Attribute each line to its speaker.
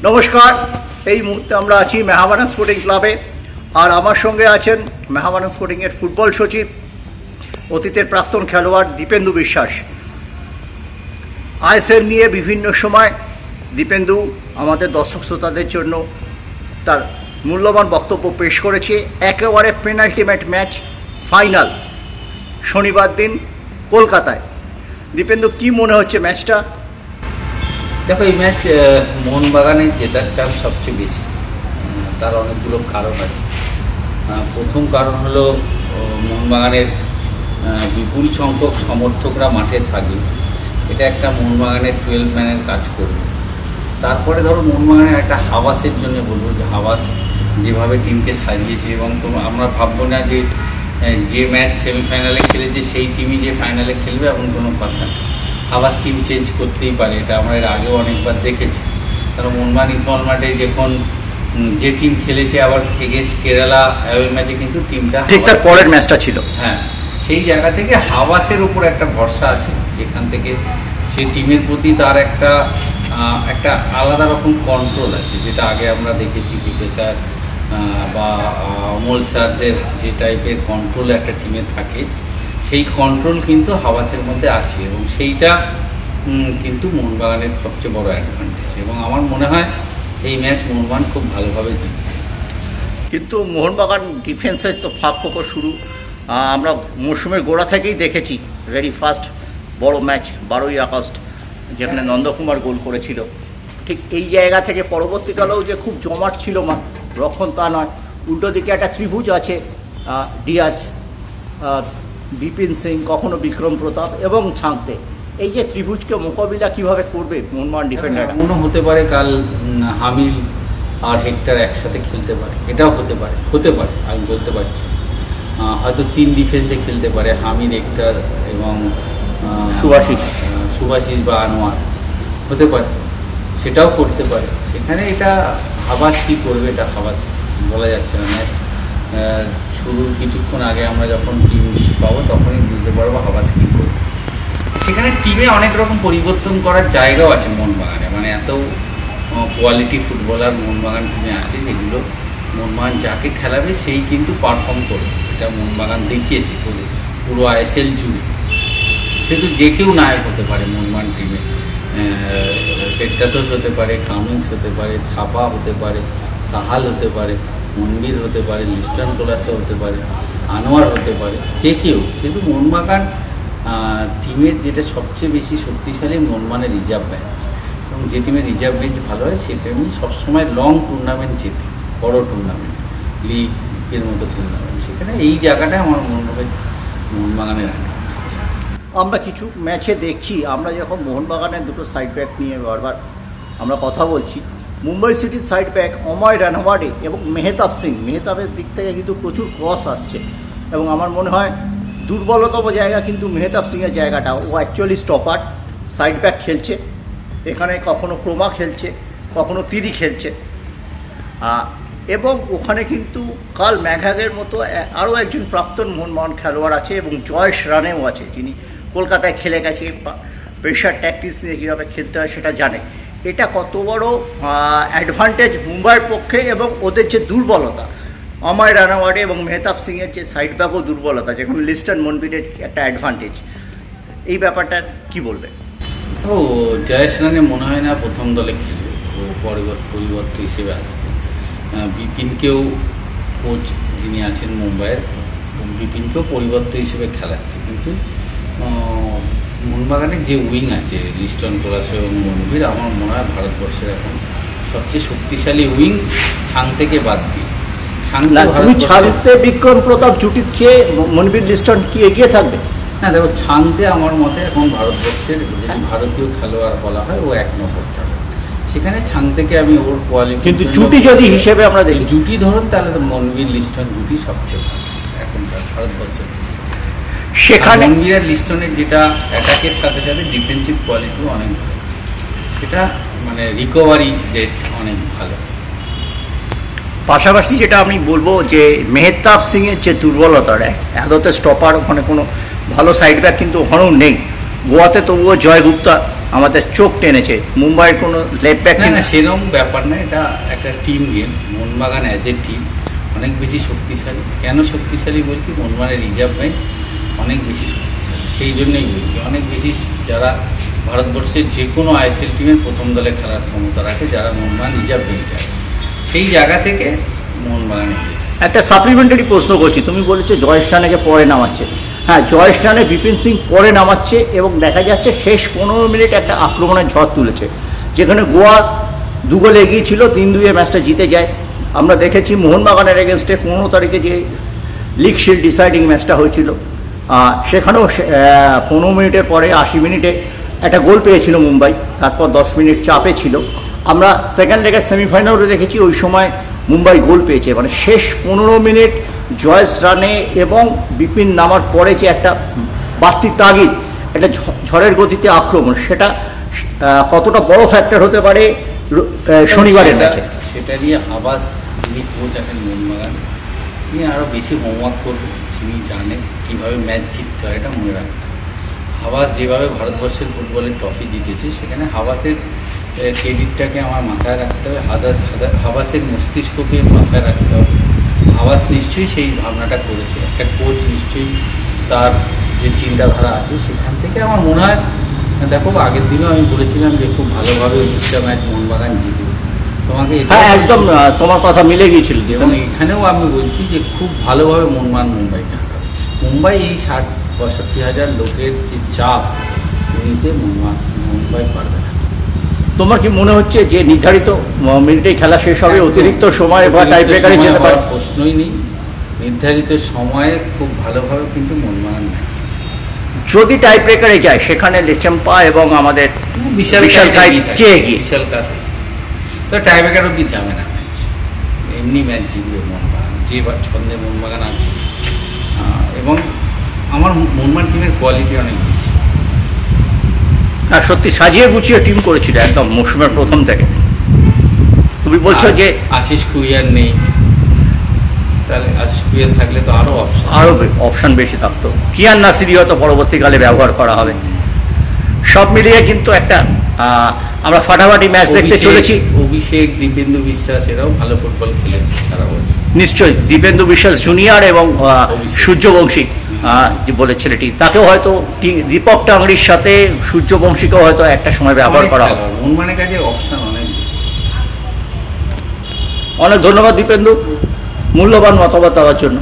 Speaker 1: নমস্কার। এই মুহূর্তে আমরা আছি মেহাবানা স্পোর্টিং ক্লাবে, আর আমার সঙ্গে আছেন মেহাবানা স্পোর্টিংয়ের ফুটবল সচিব, অতীতের প্রাক্তন খেলোয়াড় দীপেন্দু বিশ্বাস। আইএসএল নিয়ে বিভিন্ন সময় দীপেন্দু আমাদের দর্শক শ্রোতাদের জন্য তার মূল্যবান বক্তব্য পেশ করেছে। একেবারে পেনাল্টিমেট ম্যাচ ফাইনাল শনিবার দিন কলকাতায়। দীপেন্দু, কি মনে হচ্ছে ম্যাচটা?
Speaker 2: দেখো, এই ম্যাচ মোহনবাগানের জেতার চান্স সবচেয়ে বেশি। তার অনেকগুলো কারণ আছে। প্রথম কারণ হলো মোহনবাগানের বিপুল সংখ্যক সমর্থকরা মাঠে থাকবে, এটা একটা মোহনবাগানের 12 ম্যানের কাজ করবে। তারপরে ধরো মোহনবাগানের একটা হাওয়াসের জন্য বলবো যে হাওয়াস যেভাবে টিমকে সাজিয়েছে, এবং তো আমরা ভাববো না যে ম্যাচ সেমিফাইনালে খেলেছে সেই টিমই যে ফাইনালে খেলবে এমন কোনো কথা। আবার টিম চেঞ্জ করতেই পারে, এটা আমরা এর আগেও অনেকবার দেখেছি। কারণ মোহনবাগান ইসমল মাঠে যখন যে টিম খেলেছে আবার এগেন্স্ট কেরালা ওই ম্যাচে কিন্তু টিমটা
Speaker 1: ঠিক তার পরের ম্যাচটা ছিল।
Speaker 2: হ্যাঁ, সেই জায়গা থেকে হাওয়াসের উপর একটা ভরসা আছে, যেখান থেকে সেই টিমের প্রতি তার একটা আলাদা রকম কন্ট্রোল আছে, যেটা আগে আমরা দেখেছি বিকে স্যার বা অমল স্যারদের যে টাইপের কন্ট্রোল একটা টিমে থাকে, সেই কন্ট্রোল কিন্তু হাওয়াসের মধ্যে আছে, এবং সেইটা কিন্তু মোহনবাগানের সবচেয়ে বড় অ্যাডভান্টেজ। এবং আমার মনে হয় এই ম্যাচ মোহনবাগান খুব ভালোভাবে জিতবে।
Speaker 1: কিন্তু মোহনবাগান ডিফেন্সের তো ফাঁক ফোকর শুরু আমরা মরশুমের গোড়া থেকেই দেখেছি। ভেরি ফার্স্ট বড় ম্যাচ 12ই আগস্ট, যেখানে নন্দকুমার গোল করেছিল, ঠিক এই জায়গা থেকে পরবর্তীকালেও যে খুব জমাট ছিল রক্ষণ তা নয়। উল্টো দিকে একটা ত্রিভুজ আছে, ডিয়াজ, বিপিন সিং, কখনো বিক্রম প্রতাপ এবং ছাঁকতে। এই যে ত্রিভুজকে মোকাবিলা কিভাবে করবে মোহনবাগান ডিফেন্ডার?
Speaker 2: এমনও হতে পারে কাল হামিল আর হেক্টর একসাথে খেলতে পারে, এটাও হতে পারে আমি বলতে পারছি। হয়তো 3 ডিফেন্সে খেলতে পারে, হামিল, হেক্টর এবং সুভাশিস বা আনোয়ার হতে পারে, সেটাও করতে পারে। সেখানে এটা হাবাস কী করবে, এটা হাবাস বলা যাচ্ছে না। ম্যাচ শুরুর কিছুক্ষণ আগে আমরা যখন টিম লিস্ট পাবো তখনই বুঝতে পারবো হাবাস কী করবে। সেখানে টিমে অনেক রকম পরিবর্তন করার জায়গাও আছে মোহনবাগানে, মানে এত কোয়ালিটি ফুটবলার মোহনবাগান টিমে আছে, যেগুলো মোহনবাগান যাকে খেলাবে সেই কিন্তু পারফর্ম করবে। এটা মোহনবাগান দেখিয়েছে পুরো আইএসএল জুড়ে। সেহেতু যে কেউ নায়ক হতে পারে মোহনবাগান টিমে। পেট্টাতোস হতে পারে, কামিন্স হতে পারে, থাপা হতে পারে, সাহাল হতে পারে, মন্দির হতে পারে, লিস্টন কোলাসে হতে পারে, আনোয়ার হতে পারে, যে কেউ। সেহেতু মোহনবাগান টিমের যেটা সবচেয়ে বেশি শক্তিশালী মোহনবাগানের রিজার্ভ বেঞ্চ, এবং যে টিমের রিজার্ভ বেঞ্চ ভালো হয় সে টিমই সবসময় লং টুর্নামেন্ট জেতে, বড় টুর্নামেন্ট, লিগের মতো টুর্নামেন্ট। সেখানে এই জায়গাটা আমার মনে হয় মোহনবাগানের।
Speaker 1: আমরা কিছু ম্যাচে দেখছি, আমরা যখন মোহনবাগানের দুটো সাইড ব্যাক নিয়ে বারবার আমরা কথা বলছি, মুম্বাই সিটির সাইড ব্যাক অময় রানওয়াডে এবং মেহতাব সিং, মেহতাবের দিক থেকে কিন্তু প্রচুর ক্রস আসছে, এবং আমার মনে হয় দুর্বলতম জায়গা কিন্তু মেহতাব সিংয়ের জায়গাটা। ও অ্যাকচুয়ালি স্টপার, সাইড ব্যাক খেলছে, এখানে কখনো ক্রোমা খেলছে, কখনো তিরি খেলছে, এবং ওখানে কিন্তু কাল ম্যাঘাগের মতো আরও একজন প্রাক্তন মোহনবাগান খেলোয়াড় আছে, এবং জয়েশ রানেও আছে, যিনি কলকাতায় খেলে গেছে, প্রেশার ট্যাকটিক্স নিয়ে কীভাবে খেলতে হয় সেটা জানে। এটা কত বড় অ্যাডভান্টেজ মুম্বাইয়ের পক্ষে, এবং ওদের যে দুর্বলতা অময় রানাওয়াডে এবং মেহতাব সিংয়ের যে সাইড ব্যাকও দুর্বলতা, যেখানে লিস্টন মনবিরের একটা অ্যাডভান্টেজ, এই ব্যাপারটা কি বলবে?
Speaker 2: ও জয়েশ রানে মনে হয় না প্রথম দলে খেলবে, ও পরিবর্তন হিসেবে আসবে। বিপিনকেও কোচ যিনি আছেন মুম্বাইয়ের, বিপিনকেও পরিবর্তন হিসেবে খেলাচ্ছে। কিন্তু মোহনবাগানের যে উইং আছে লিস্টন কোলাসে এবং মনবীর, আমার মনে হয় ভারতবর্ষের এখন সবচেয়ে শক্তিশালী উইং, ছাং থেকে বাদ দিয়ে।
Speaker 1: ছাংতে বিক্রম প্রতাপ জুটির চেয়ে মনবীর লিস্টন কি এগিয়ে থাকবে?
Speaker 2: না, দেখো, ছাংতে আমার মতে এখন ভারতবর্ষের যদি ভারতীয় খেলোয়াড় বলা হয় ও 1 নম্বর খেলোয়াড়। সেখানে ছাং থেকে আমি ওর কোয়ালিটি, কিন্তু
Speaker 1: জুটি যদি হিসেবে আমরা দেখি,
Speaker 2: জুটি ধরুন, তাহলে তো মনবীর লিস্টন জুটি সবচেয়ে ভালো এখনকার ভারতবর্ষের। সেখানে মনবীর আর লিস্টনের যেটা অ্যাটাকের সাথে সাথে ডিফেন্সিভ কোয়ালিটিও অনেক ভালো, সেটা মানে রিকভারি রেট অনেক ভালো।
Speaker 1: পাশাপাশি যেটা আমি বলবো যে মেহতাব সিংয়ের যে দুর্বলতাটা, এততে স্টপার, ওখানে কোনো ভালো সাইড ব্যাক কিন্তু ওখানেও নেই। গোয়াতে তবুও জয় গুপ্তা আমাদের চোখ টেনেছে। মুম্বাইয়ের কোনো লেফট ব্যাক
Speaker 2: না সেরকম ব্যাপার না, এটা একটা team game. Mohun Bagan as a team অনেক বেশি শক্তিশালী। কেন শক্তিশালী বলছি, মোহনবাগানের রিজার্ভ বেঞ্চ অনেক বেশি শক্তিশালী, সেই জন্যই বলছি অনেক বেশি। যারা ভারতবর্ষের যে কোনো আইএসএল টিমের প্রথম দলে খেলার ক্ষমতা রাখে, যারা মোহনবাগান রিজার্ভ বেঞ্চ আছে, সেই জায়গা থেকে মোহনবাগান এগিয়ে।
Speaker 1: একটা সাপ্লিমেন্টারি প্রশ্ন করছি, তুমি বলেছো জয়েশ রানাকে পরে নামাচ্ছে। হ্যাঁ, জয়েশ রানে বিপিন সিং পরে নামাচ্ছে এবং দেখা যাচ্ছে শেষ 15 মিনিট একটা আক্রমণের ঝড় তুলেছে, যেখানে গোয়া 2 গোল এগিয়ে ছিল, 3-2 ম্যাচটা জিতে যায়। আমরা দেখেছি মোহনবাগানের এগেনস্টে 15 তারিখে যে লিগ শিল্ড ডিসাইডিং ম্যাচটা হয়েছিল, সেখানেও 15 মিনিটের পরে 80 মিনিটে একটা গোল পেয়েছিল মুম্বাই, তারপর 10 মিনিট চাপে ছিল। আমরা সেকেন্ড লেগের সেমিফাইনালও দেখেছি, ওই সময় মুম্বাই গোল পেয়েছে। মানে শেষ 15 মিনিট জয়েশ রানে এবং বিপিন নামার পরে যে একটা বাড়তি তাগিদ, একটা ঝড়ের গতিতে আক্রমণ, সেটা কতটা বড় ফ্যাক্টর হতে পারে শনিবারের ম্যাচে?
Speaker 2: সেটা নিয়ে আবাস, যিনি কোচ আছেন মোহনবাগান, তিনি আরও বেশি হোমওয়ার্ক করবেন। তিনি জানেন কীভাবে ম্যাচ জিততে হয়, এটা মনে রাখতে। হাবাস যেভাবে ভারতবর্ষের ফুটবলের ট্রফি জিতেছে, সেখানে হাবাসের ক্রেডিটটাকে আমার মাথায় রাখতে হবে, হাবাসের মস্তিষ্ককে মাথায় রাখতে হবে। হাবাস নিশ্চয়ই সেই ভাবনাটা করেছে, একটা কোচ নিশ্চয়ই তার যে চিন্তাধারা আছে সেখান থেকে আমার মনে হয়। দেখো, আগের দিনও আমি বলেছিলাম যে খুব ভালোভাবে 20টা ম্যাচ মোহনবাগান জিতবে। তোমাকে
Speaker 1: একদম তোমার কথা মিলে গিয়েছিল,
Speaker 2: এবং এখানেও আমি বলছি যে খুব ভালোভাবে মোহনবাগান মুম্বাইকে হারাবে। মুম্বাই এই 60-65 হাজার লোকের যে চাপ নিতে মুম্বাই পারবে না।
Speaker 1: তোমার কি মনে হচ্ছে যে নির্ধারিত মিনিটে খেলা শেষ হবে, অতিরিক্ত সময় বা টাই ব্রেকারে যেতে পারে?
Speaker 2: প্রশ্নই নেই, নির্ধারিত সময়ে খুব ভালোভাবে কিন্তু মোহনবাগান ম্যাচ।
Speaker 1: যদি টাই ব্রেকারে যায়, সেখানে লেচেম্পা এবং আমাদের
Speaker 2: বিশাল
Speaker 1: কে এগিয়ে?
Speaker 2: বিশাল কাজ তো টাই ব্রেকার অব্দি যাবে না ম্যাচ, এমনি ম্যাচ জিতবে মোহনবাগান, যে ছন্দে মোহনবাগান আছে। এবং আমার মোহনবাগান টিমের কোয়ালিটি অনেক বেশি।
Speaker 1: হ্যাঁ, সত্যি সাজিয়ে গুছিয়ে টিম করেছিল একদম মৌসুমের প্রথম থেকে। তুমি বলছো যে
Speaker 2: আশিস কুরিয়ার নেই, তাহলে আশিস কুরিয়ার থাকলে তো আরও
Speaker 1: অপশন বেশি থাকতো। কিয়ান নাসিরি হয়তো পরবর্তীকালে ব্যবহার করা হবে। সব মিলিয়ে কিন্তু একটা আমরা ফাটাফাটি ম্যাচ দেখতে চলেছি।
Speaker 2: অভিষেক, দীপেন্দু বিশ্বাস এরাও ভালো ফুটবল খেলেছে সারা বছর।
Speaker 1: নিশ্চয়ই দীপেন্দু বিশ্বাস জুনিয়র এবং সূর্যবংশী যে বলে ছেলেটি, তাকেও হয়তো দীপক টাংরির সাথে সূর্যবংশীকেও হয়তো একটা সময় ব্যবহার করা হবে।
Speaker 2: মোহনবাগানের কাছে অপশন অনেক বেশি।
Speaker 1: অনেক ধন্যবাদ দীপেন্দু, মূল্যবান মতামত দেওয়ার জন্য।